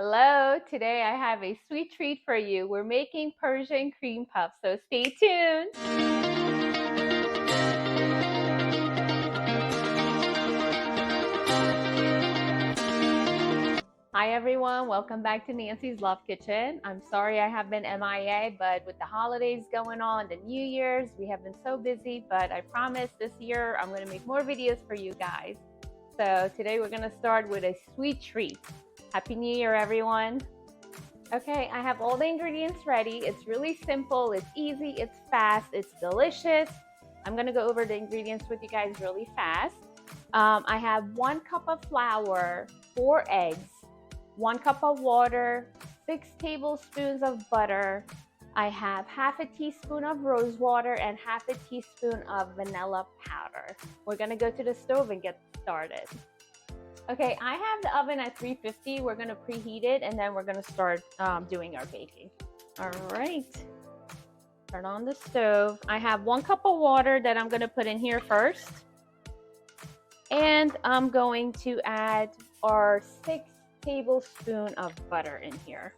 Hello, today I have a sweet treat for you. We're making Persian cream puffs, so stay tuned. Hi everyone, welcome back to Nancy's Love Kitchen. I'm sorry I have been MIA, but with the holidays going on, the New Year's, we have been so busy, but I promise this year I'm going to make more videos for you guys. So today we're going to start with a sweet treat. Happy New Year, everyone. Okay, I have all the ingredients ready. It's really simple, it's easy, it's fast, it's delicious. I'm gonna go over the ingredients with you guys really fast. I have 1 cup of flour, 4 eggs, 1 cup of water, 6 tablespoons of butter. I have half a teaspoon of rose water and half a teaspoon of vanilla powder. We're gonna go to the stove and get started. Okay, I have the oven at 350. We're gonna preheat it and then we're gonna start doing our baking. All right, turn on the stove. I have 1 cup of water that I'm gonna put in here first. And I'm going to add our 6 tablespoons of butter in here.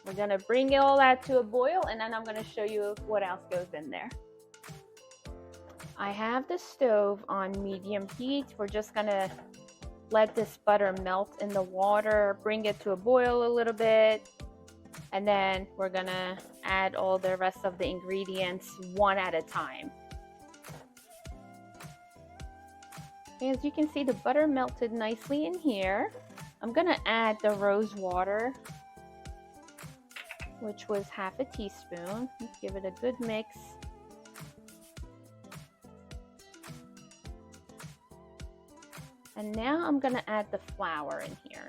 We're gonna bring all that to a boil and then I'm gonna show you what else goes in there. I have the stove on medium heat. We're just gonna let this butter melt in the water, bring it to a boil a little bit, and then we're gonna add all the rest of the ingredients one at a time. As you can see, the butter melted nicely in here. I'm gonna add the rose water, which was half a teaspoon. Let's give it a good mix. And now I'm gonna add the flour in here.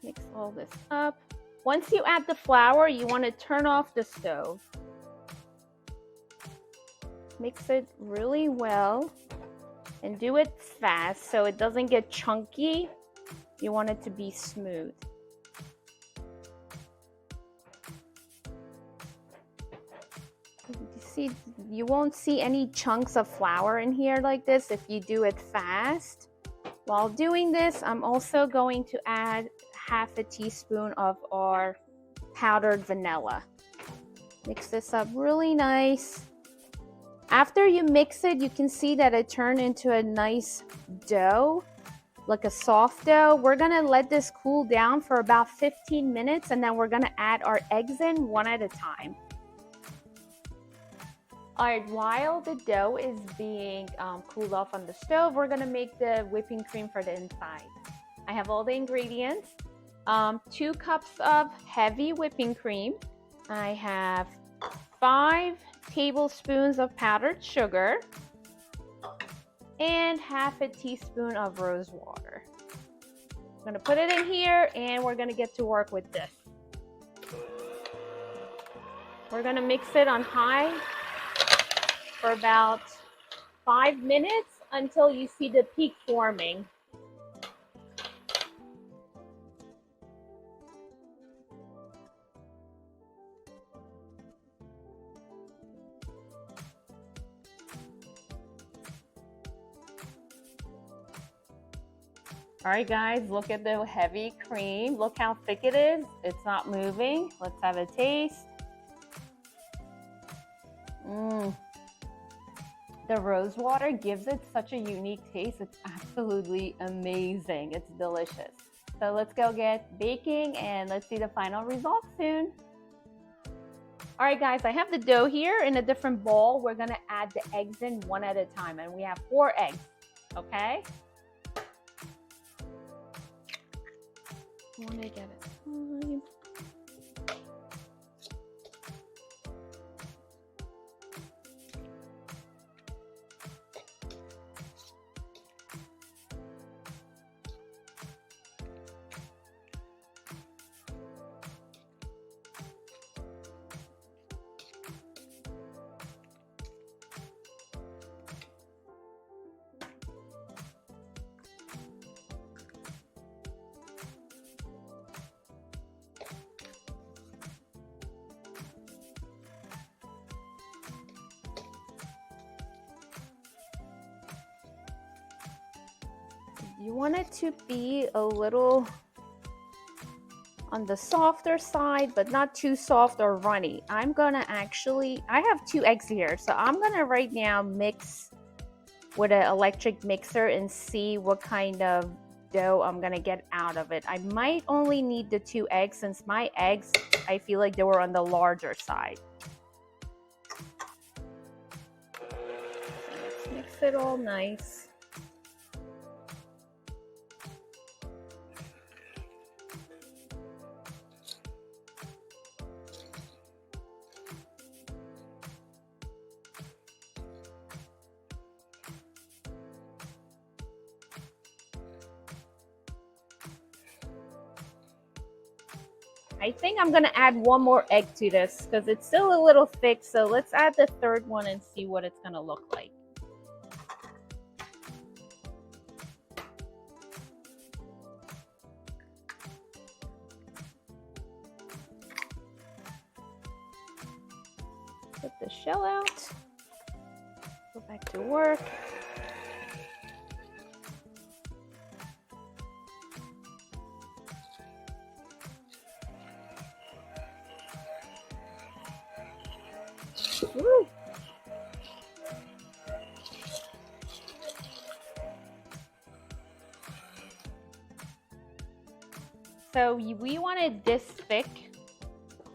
Mix all this up. Once you add the flour, you wanna turn off the stove. Mix it really well and do it fast so it doesn't get chunky. You want it to be smooth. See, you won't see any chunks of flour in here like this if you do it fast. While doing this, I'm also going to add half a teaspoon of our powdered vanilla. Mix this up really nice. After you mix it, you can see that it turned into a nice dough, like a soft dough. We're gonna let this cool down for about 15 minutes and then we're gonna add our eggs in one at a time. All right, while the dough is being cooled off on the stove, we're gonna make the whipping cream for the inside. I have all the ingredients. 2 cups of heavy whipping cream. I have 5 tablespoons of powdered sugar and half a teaspoon of rose water. I'm gonna put it in here and we're gonna get to work with this. We're gonna mix it on high for about 5 minutes until you see the peak forming. All right, guys, look at the heavy cream. Look how thick it is. It's not moving. Let's have a taste. The rose water gives it such a unique taste. It's absolutely amazing. It's delicious. So let's go get baking and let's see the final result soon. All right, guys, I have the dough here in a different bowl. We're gonna add the eggs in one at a time and we have 4 eggs, okay? I wanna get it time. You want it to be a little on the softer side, but not too soft or runny. I have 2 eggs here, so I'm gonna right now mix with an electric mixer and see what kind of dough I'm gonna get out of it. I might only need the 2 eggs since my eggs, I feel like they were on the larger side. Let's mix it all nice. I think I'm gonna add 1 more egg to this because it's still a little thick. So let's add the 3rd one and see what it's gonna look like. Put the shell out. Go back to work. Woo. So we want it this thick.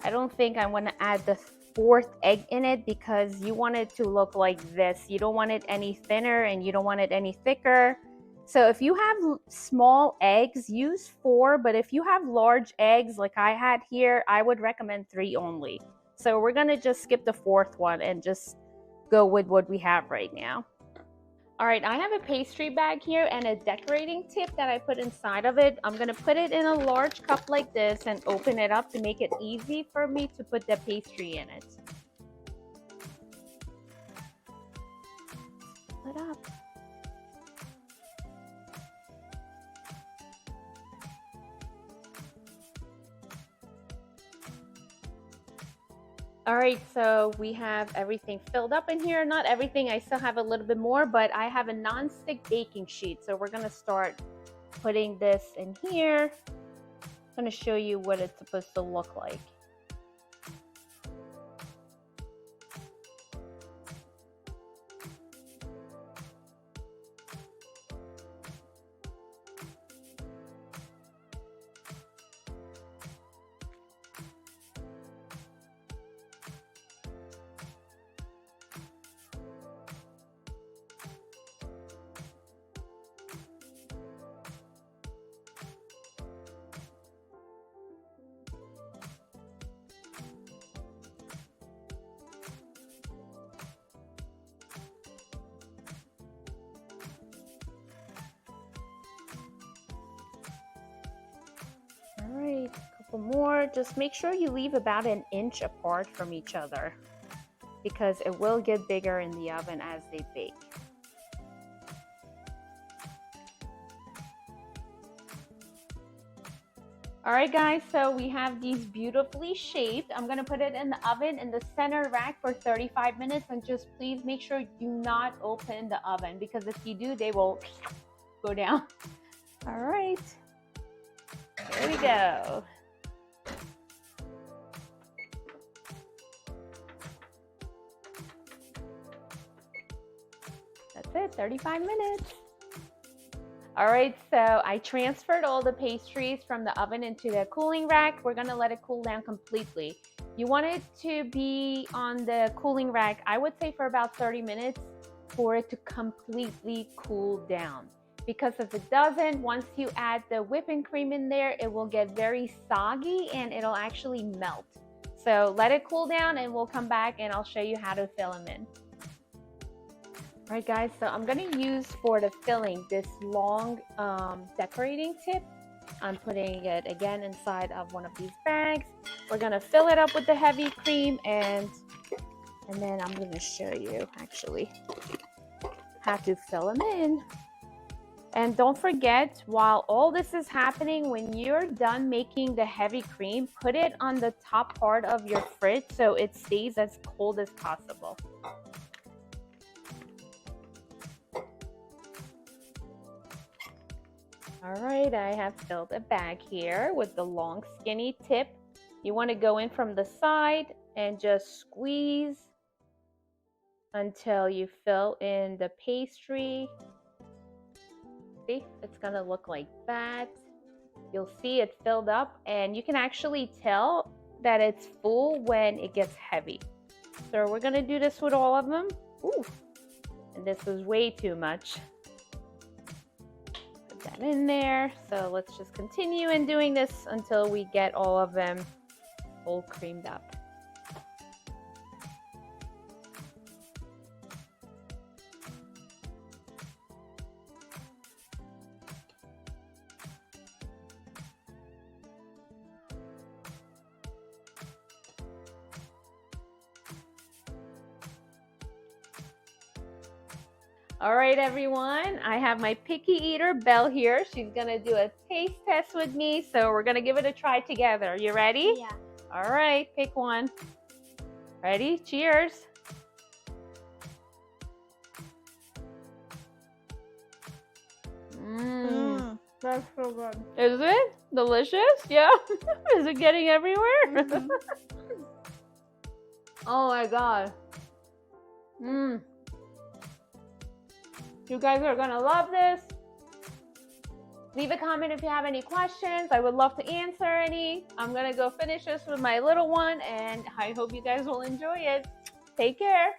I don't think I want to add the 4th egg in it because you want it to look like this. You don't want it any thinner and you don't want it any thicker. So if you have small eggs, use 4, but if you have large eggs like I had here, I would recommend 3 only. So we're gonna just skip the 4th one and just go with what we have right now. All right, I have a pastry bag here and a decorating tip that I put inside of it. I'm gonna put it in a large cup like this and open it up to make it easy for me to put the pastry in it. Put up. All right, so we have everything filled up in here. Not everything, I still have a little bit more, but I have a non-stick baking sheet. So we're gonna start putting this in here. I'm gonna show you what it's supposed to look like. All right, a couple more. Just make sure you leave about 1 inch apart from each other because it will get bigger in the oven as they bake. All right, guys, so we have these beautifully shaped. I'm gonna put it in the oven in the center rack for 35 minutes, and just please make sure you do not open the oven because if you do, they will go down. All right, here we go. That's it, 35 minutes. All right, so I transferred all the pastries from the oven into the cooling rack. We're gonna let it cool down completely. You want it to be on the cooling rack, I would say for about 30 minutes for it to completely cool down. Because if it doesn't, once you add the whipping cream in there, it will get very soggy and it'll actually melt. So let it cool down and we'll come back and I'll show you how to fill them in. All right, guys, so I'm gonna use for the filling this long decorating tip. I'm putting it again inside of one of these bags. We're gonna fill it up with the heavy cream and then I'm gonna show you actually how to fill them in. And don't forget, while all this is happening, when you're done making the heavy cream, put it on the top part of your fridge so it stays as cold as possible. All right, I have filled a bag here with the long skinny tip. You want to go in from the side and just squeeze until you fill in the pastry. See, it's gonna look like that. You'll see it filled up, and you can actually tell that it's full when it gets heavy. So we're gonna do this with all of them. Ooh, and this was way too much. Put that in there. So let's just continue in doing this until we get all of them full creamed up. All right, everyone, I have my picky eater, Belle, here. She's gonna do a taste test with me, so we're gonna give it a try together. You ready? Yeah. All right, pick one. Ready? Cheers. That's so good. Is it delicious? Yeah. Is it getting everywhere? Mm-hmm. Oh my God. You guys are gonna love this. Leave a comment if you have any questions. I would love to answer any. I'm gonna go finish this with my little one, and I hope you guys will enjoy it. Take care.